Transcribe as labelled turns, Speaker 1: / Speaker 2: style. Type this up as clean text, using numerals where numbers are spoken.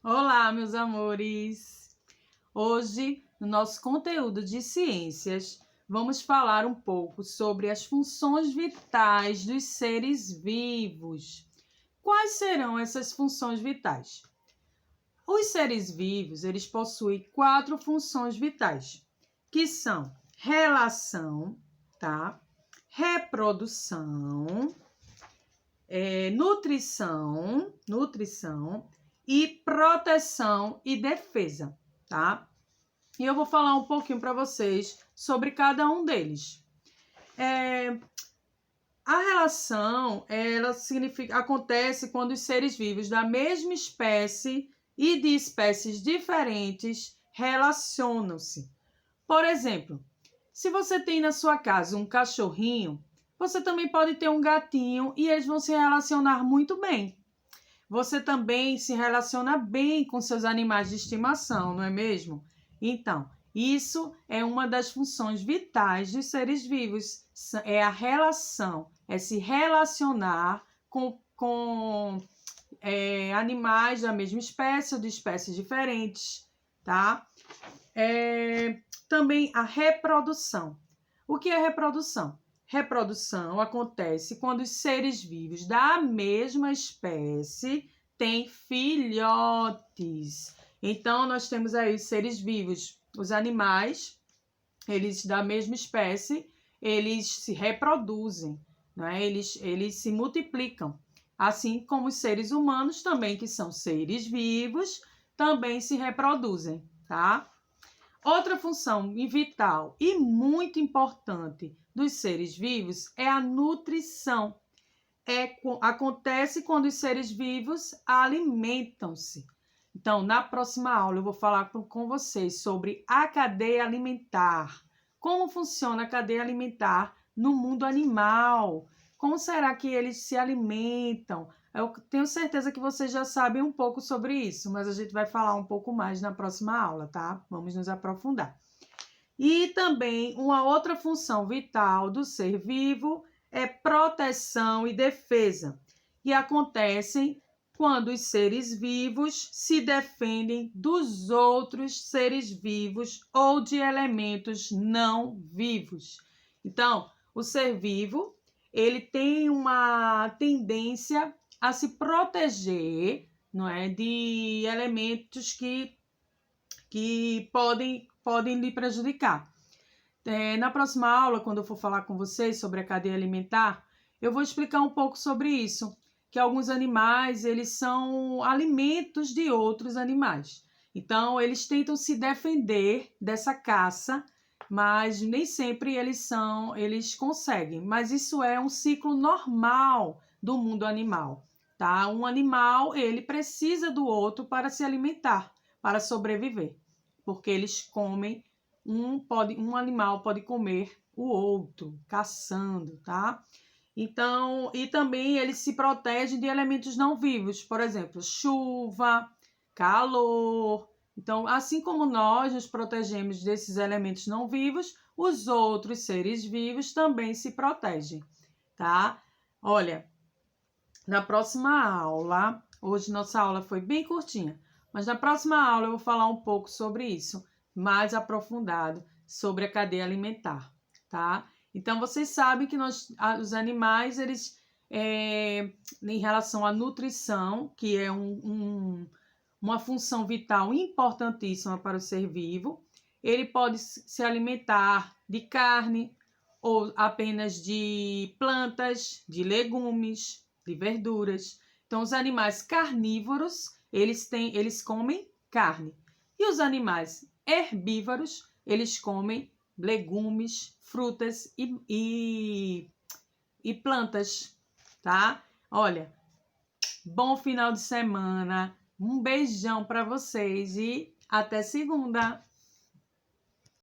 Speaker 1: Olá, meus amores! Hoje, no nosso conteúdo de ciências, vamos falar um pouco sobre as funções vitais dos seres vivos. Quais serão essas funções vitais? Os seres vivos, eles possuem 4 funções vitais, que são relação, tá? Reprodução, nutrição e proteção e defesa, tá? E eu vou falar um pouquinho para vocês sobre cada um deles. A relação, acontece quando os seres vivos da mesma espécie e de espécies diferentes relacionam-se. Por exemplo, se você tem na sua casa um cachorrinho, você também pode ter um gatinho e eles vão se relacionar muito bem. Você também se relaciona bem com seus animais de estimação, não é mesmo? Então, isso é uma das funções vitais dos seres vivos, é a relação, é se relacionar com animais da mesma espécie ou de espécies diferentes, tá? Também a reprodução. O que é reprodução? Reprodução acontece quando os seres vivos da mesma espécie têm filhotes. Então, nós temos aí os seres vivos, os animais, eles da mesma espécie, eles se reproduzem, né? Eles se multiplicam. Assim como os seres humanos também, que são seres vivos, também se reproduzem, tá? Outra função vital e muito importante dos seres vivos é a nutrição. Acontece quando os seres vivos alimentam-se. Então, na próxima aula, eu vou falar com vocês sobre a cadeia alimentar. Como funciona a cadeia alimentar no mundo animal? Como será que eles se alimentam? Eu tenho certeza que vocês já sabem um pouco sobre isso, mas a gente vai falar um pouco mais na próxima aula, tá? Vamos nos aprofundar. E também uma outra função vital do ser vivo é proteção e defesa, que acontecem quando os seres vivos se defendem dos outros seres vivos ou de elementos não vivos. Então, o ser vivo, ele tem uma tendência a se proteger, não é, de elementos que podem lhe prejudicar. Na próxima aula, quando eu for falar com vocês sobre a cadeia alimentar, eu vou explicar um pouco sobre isso, que alguns animais, eles são alimentos de outros animais. Então, eles tentam se defender dessa caça, mas nem sempre eles conseguem. Mas isso é um ciclo normal do mundo animal, tá? Um animal, ele precisa do outro para se alimentar, para sobreviver, porque eles comem, um animal pode comer o outro, caçando, tá? Então, e também eles se protegem de elementos não vivos, por exemplo, chuva, calor. Então, assim como nós nos protegemos desses elementos não vivos, os outros seres vivos também se protegem, tá? Olha, na próxima aula, hoje nossa aula foi bem curtinha, mas na próxima aula eu vou falar um pouco sobre isso, mais aprofundado, sobre a cadeia alimentar, tá? Então, vocês sabem que os animais, eles, em relação à nutrição, que é uma função vital importantíssima para o ser vivo, ele pode se alimentar de carne ou apenas de plantas, de legumes, de verduras. Então, os animais carnívoros, eles comem carne. E os animais herbívoros, eles comem legumes, frutas e plantas, tá? Olha, bom final de semana, um beijão para vocês e até segunda!